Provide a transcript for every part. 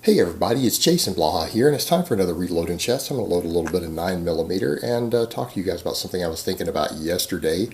Hey everybody, it's Jason Blaha here, and it's time for another Reload in Chess. I'm going to load a little bit of 9mm and talk to you guys about something I was thinking about yesterday.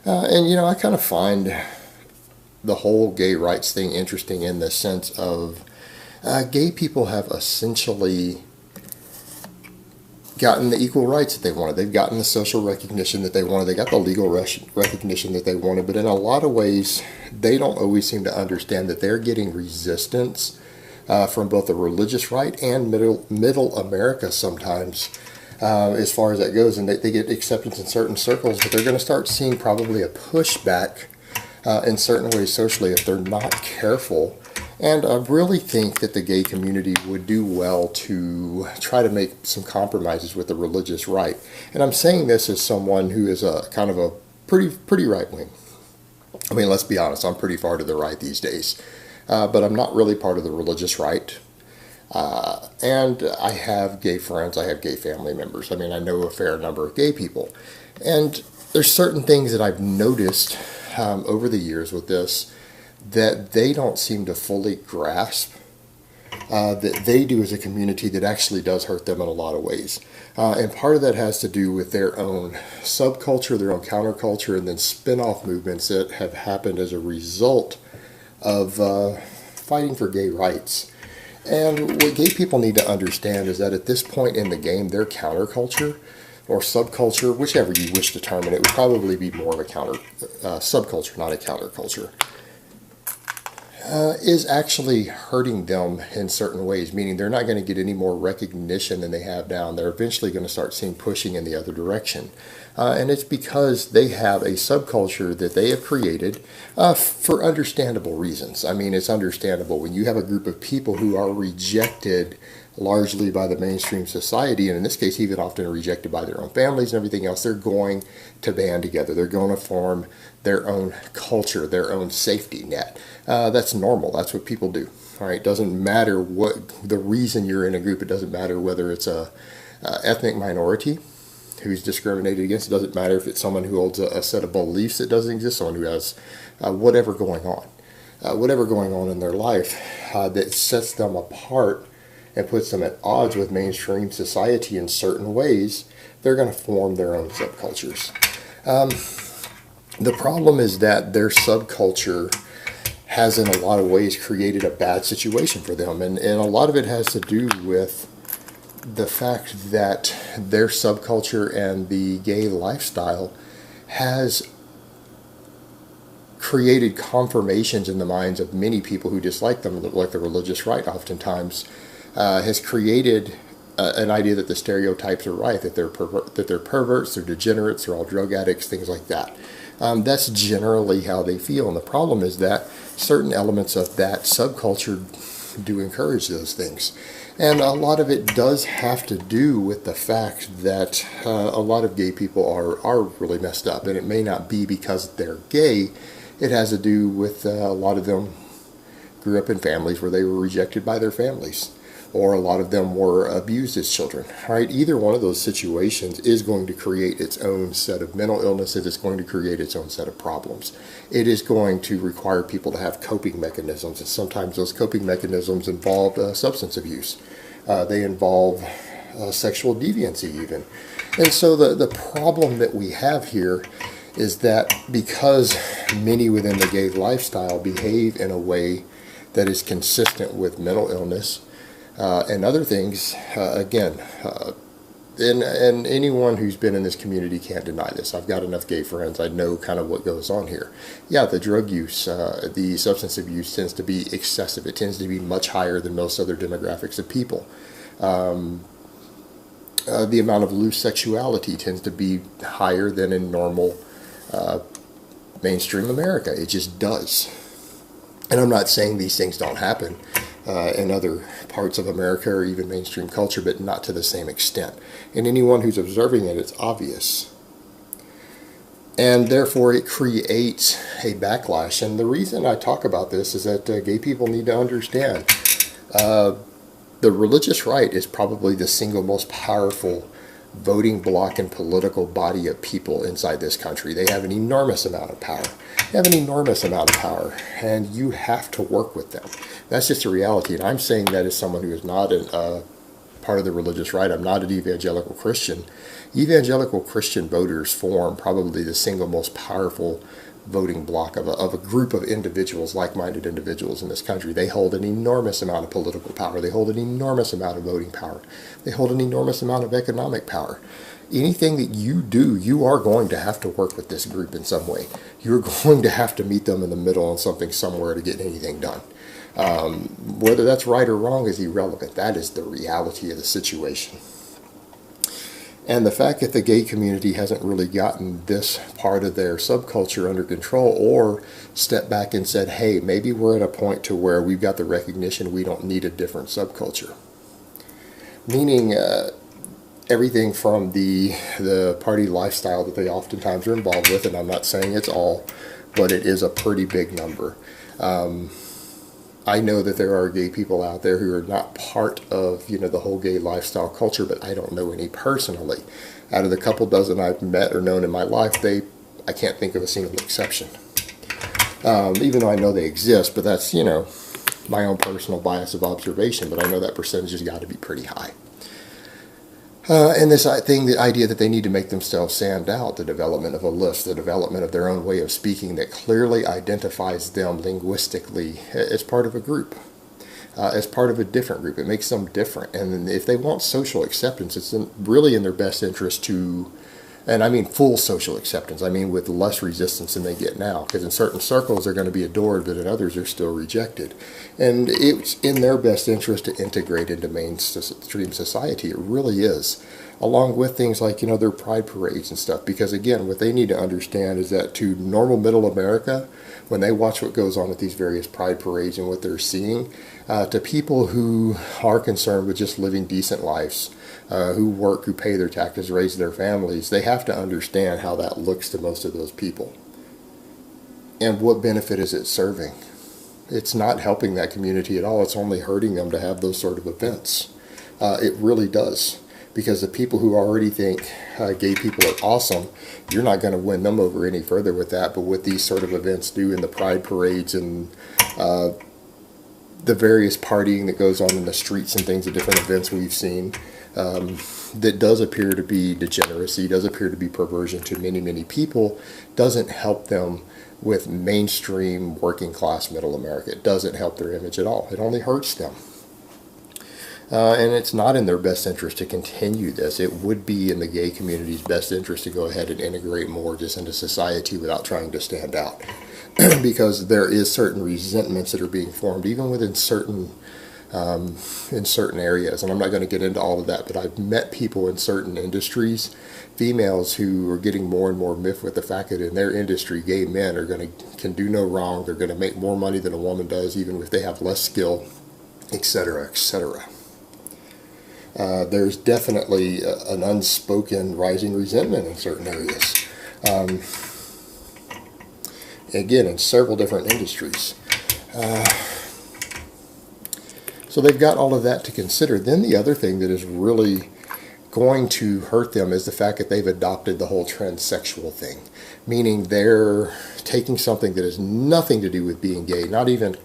I kind of find the whole gay rights thing interesting in the sense of gay people have essentially gotten the equal rights that they wanted. They've gotten the social recognition that they wanted. They got the legal recognition that they wanted, but in a lot of ways, they don't always seem to understand that they're getting resistance from both the religious right and middle America sometimes, as far as that goes, and they get acceptance in certain circles, but they're going to start seeing probably a pushback in certain ways socially if they're not careful. And I really think that the gay community would do well to try to make some compromises with the religious right. And I'm saying this as someone who is a kind of a pretty right wing. I mean, let's be honest, I'm pretty far to the right these days. But I'm not really part of the religious right. And I have gay friends, I have gay family members. I mean, I know a fair number of gay people. And there's certain things that I've noticed over the years with this that they don't seem to fully grasp that they do as a community that actually does hurt them in a lot of ways. And part of that has to do with their own subculture, their own counterculture, and then spin-off movements that have happened as a result of fighting for gay rights. And what gay people need to understand is that at this point in the game, their counterculture or subculture, whichever you wish to term it, it would probably be more of a subculture, not a counterculture, is actually hurting them in certain ways, meaning they're not going to get any more recognition than they have now, and they're eventually going to start seeing pushing in the other direction. And it's because they have a subculture that they have created for understandable reasons. I mean, it's understandable when you have a group of people who are rejected largely by the mainstream society, and in this case even often rejected by their own families and everything else. They're going to band together. They're going to form their own culture, their own safety net. That's normal. That's what people do. All right, it doesn't matter what the reason you're in a group. It doesn't matter whether it's a ethnic minority who's discriminated against. It doesn't matter if it's someone who holds a set of beliefs that doesn't exist, someone who has whatever going on in their life that sets them apart and puts them at odds with mainstream society in certain ways. They're going to form their own subcultures. The problem is that their subculture has in a lot of ways created a bad situation for them, and a lot of it has to do with the fact that their subculture and the gay lifestyle has created confirmations in the minds of many people who dislike them, like the religious right oftentimes, has created an idea that the stereotypes are right, that they're perverts, they're degenerates, they're all drug addicts, things like that. That's generally how they feel, and the problem is that certain elements of that subculture do encourage those things. And a lot of it does have to do with the fact that a lot of gay people are really messed up, and it may not be because they're gay. It has to do with a lot of them grew up in families where they were rejected by their families, or a lot of them were abused as children. Right? Either one of those situations is going to create its own set of mental illnesses. It's going to create its own set of problems. It is going to require people to have coping mechanisms, and sometimes those coping mechanisms involve substance abuse. They involve sexual deviancy even. And so the problem that we have here is that because many within the gay lifestyle behave in a way that is consistent with mental illness, and other things, and anyone who's been in this community can't deny this. I've got enough gay friends. I know kind of what goes on here. Yeah, the drug use, the substance abuse tends to be excessive. It tends to be much higher than most other demographics of people. The amount of loose sexuality tends to be higher than in normal mainstream America. It just does. And I'm not saying these things don't happen in other parts of America or even mainstream culture, but not to the same extent. And anyone who's observing it, it's obvious. And therefore it creates a backlash. And the reason I talk about this is that gay people need to understand the religious right is probably the single most powerful voting bloc and political body of people inside this country. They have an enormous amount of power. They have an enormous amount of power, and you have to work with them. That's just a reality, and I'm saying that as someone who is not a part of the religious right. I'm not an evangelical Christian. Evangelical Christian voters form probably the single most powerful voting bloc of a group of individuals, like-minded individuals in this country. They hold an enormous amount of political power. They hold an enormous amount of voting power. They hold an enormous amount of economic power. Anything that you do, you are going to have to work with this group in some way. You're going to have to meet them in the middle on something somewhere to get anything done. Whether that's right or wrong is irrelevant. That is the reality of the situation. And the fact that the gay community hasn't really gotten this part of their subculture under control, or stepped back and said, hey, maybe we're at a point to where we've got the recognition we don't need a different subculture. Meaning everything from the party lifestyle that they oftentimes are involved with, and I'm not saying it's all, but it is a pretty big number. I know that there are gay people out there who are not part of, the whole gay lifestyle culture, but I don't know any personally. Out of the couple dozen I've met or known in my life, I can't think of a single exception. Even though I know they exist, but that's, my own personal bias of observation, but I know that percentage has got to be pretty high. And this thing, the idea that they need to make themselves stand out, the development of a list, the development of their own way of speaking that clearly identifies them linguistically as part of a group, as part of a different group. It makes them different. And if they want social acceptance, it's really in their best interest to, and I mean full social acceptance, I mean with less resistance than they get now, because in certain circles they're going to be adored, but in others they're still rejected. And it's in their best interest to integrate into mainstream society. It really is. Along with things like, their pride parades and stuff. Because again, what they need to understand is that to normal middle America, when they watch what goes on at these various pride parades and what they're seeing, to people who are concerned with just living decent lives, who work, who pay their taxes, raise their families, they have to understand how that looks to most of those people. And what benefit is it serving? It's not helping that community at all. It's only hurting them to have those sort of events. It really does. Because the people who already think gay people are awesome, you're not going to win them over any further with that. But what these sort of events do in the pride parades and the various partying that goes on in the streets and things, the different events we've seen, that does appear to be degeneracy, does appear to be perversion to many, many people, doesn't help them with mainstream working class middle America. It doesn't help their image at all. It only hurts them. And it's not in their best interest to continue this. It would be in the gay community's best interest to go ahead and integrate more just into society without trying to stand out. Because there is certain resentments that are being formed, even within certain areas. And I'm not going to get into all of that, but I've met people in certain industries, females who are getting more and more miffed with the fact that in their industry, gay men can do no wrong. They're going to make more money than a woman does, even if they have less skill, etc., etc. There's definitely an unspoken rising resentment in certain areas. Again, in several different industries. So they've got all of that to consider. Then the other thing that is really going to hurt them is the fact that they've adopted the whole transsexual thing. Meaning they're taking something that has nothing to do with being gay, not even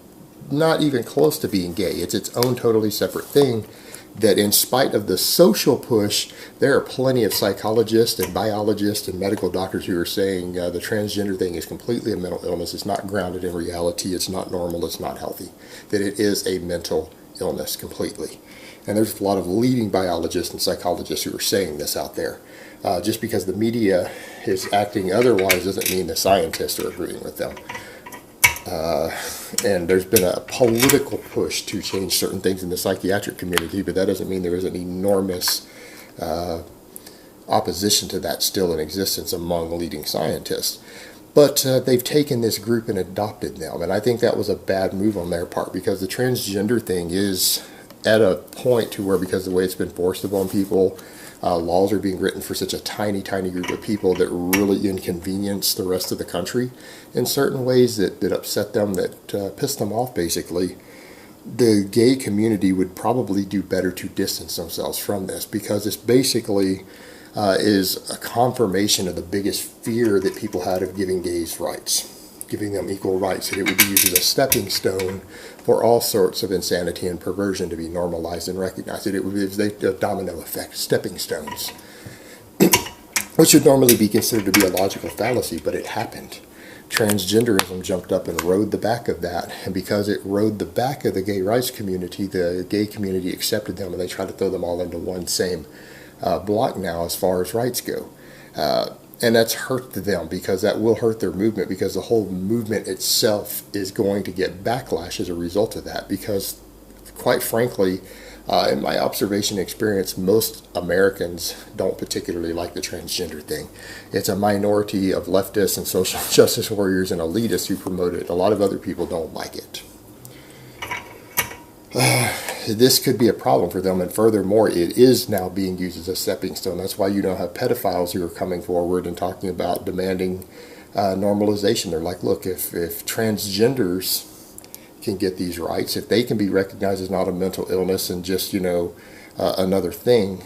close to being gay. It's its own totally separate thing. That in spite of the social push, there are plenty of psychologists and biologists and medical doctors who are saying the transgender thing is completely a mental illness. It's not grounded in reality. It's not normal. It's not healthy. That it is a mental illness completely. And there's a lot of leading biologists and psychologists who are saying this out there. Just because the media is acting otherwise doesn't mean the scientists are agreeing with them. And there's been a political push to change certain things in the psychiatric community, but that doesn't mean there isn't enormous opposition to that still in existence among leading scientists. But they've taken this group and adopted them, and I think that was a bad move on their part, because the transgender thing is at a point to where, because of the way it's been forced upon people, laws are being written for such a tiny, tiny group of people that really inconvenience the rest of the country in certain ways that upset them, that piss them off, basically. The gay community would probably do better to distance themselves from this, because it's basically is a confirmation of the biggest fear that people had of giving gays rights, giving them equal rights, that it would be used as a stepping stone for all sorts of insanity and perversion to be normalized and recognized, that it would be a domino effect, stepping stones, which would normally be considered to be a logical fallacy, but it happened. Transgenderism jumped up and rode the back of that, and because it rode the back of the gay rights community, the gay community accepted them, and they tried to throw them all into one same block now as far as rights go. And that's hurt them, because that will hurt their movement, because the whole movement itself is going to get backlash as a result of that, because quite frankly, in my observation experience, most Americans don't particularly like the transgender thing. It's a minority of leftists and social justice warriors and elitists who promote it. A lot of other people don't like it. This could be a problem for them, and furthermore, it is now being used as a stepping stone. That's why you now have pedophiles who are coming forward and talking about demanding normalization. They're like, look, if transgenders can get these rights, if they can be recognized as not a mental illness and just, another thing,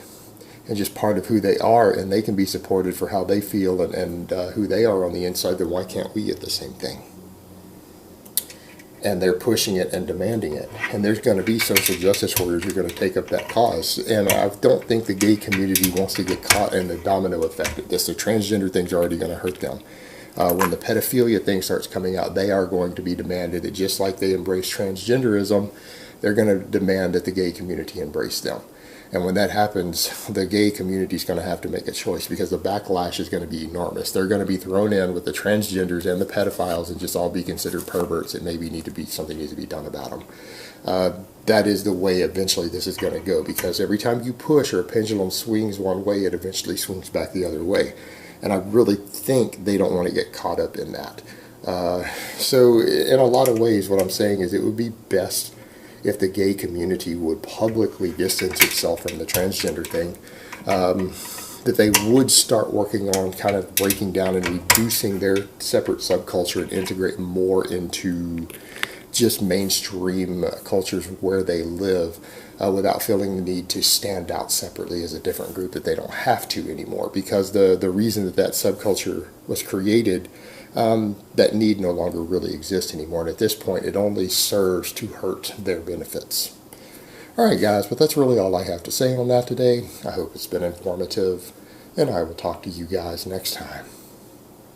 and just part of who they are, and they can be supported for how they feel and who they are on the inside, then why can't we get the same thing? And they're pushing it and demanding it. And there's going to be social justice warriors who are going to take up that cause. And I don't think the gay community wants to get caught in the domino effect of this. The transgender thing's already going to hurt them. When the pedophilia thing starts coming out, they are going to be demanded that, just like they embrace transgenderism, they're going to demand that the gay community embrace them. And when that happens, the gay community is going to have to make a choice, because the backlash is going to be enormous. They're going to be thrown in with the transgenders and the pedophiles and just all be considered perverts, and maybe something needs to be done about them. That is the way eventually this is going to go, because every time you push or a pendulum swings one way, it eventually swings back the other way. And I really think they don't want to get caught up in that. So in a lot of ways, what I'm saying is it would be best if the gay community would publicly distance itself from the transgender thing, that they would start working on kind of breaking down and reducing their separate subculture and integrate more into just mainstream cultures where they live, without feeling the need to stand out separately as a different group that they don't have to anymore, because the reason that subculture was created, that need no longer really exists anymore, and at this point it only serves to hurt their benefits. Alright guys, but that's really all I have to say on that today. I hope it's been informative, and I will talk to you guys next time.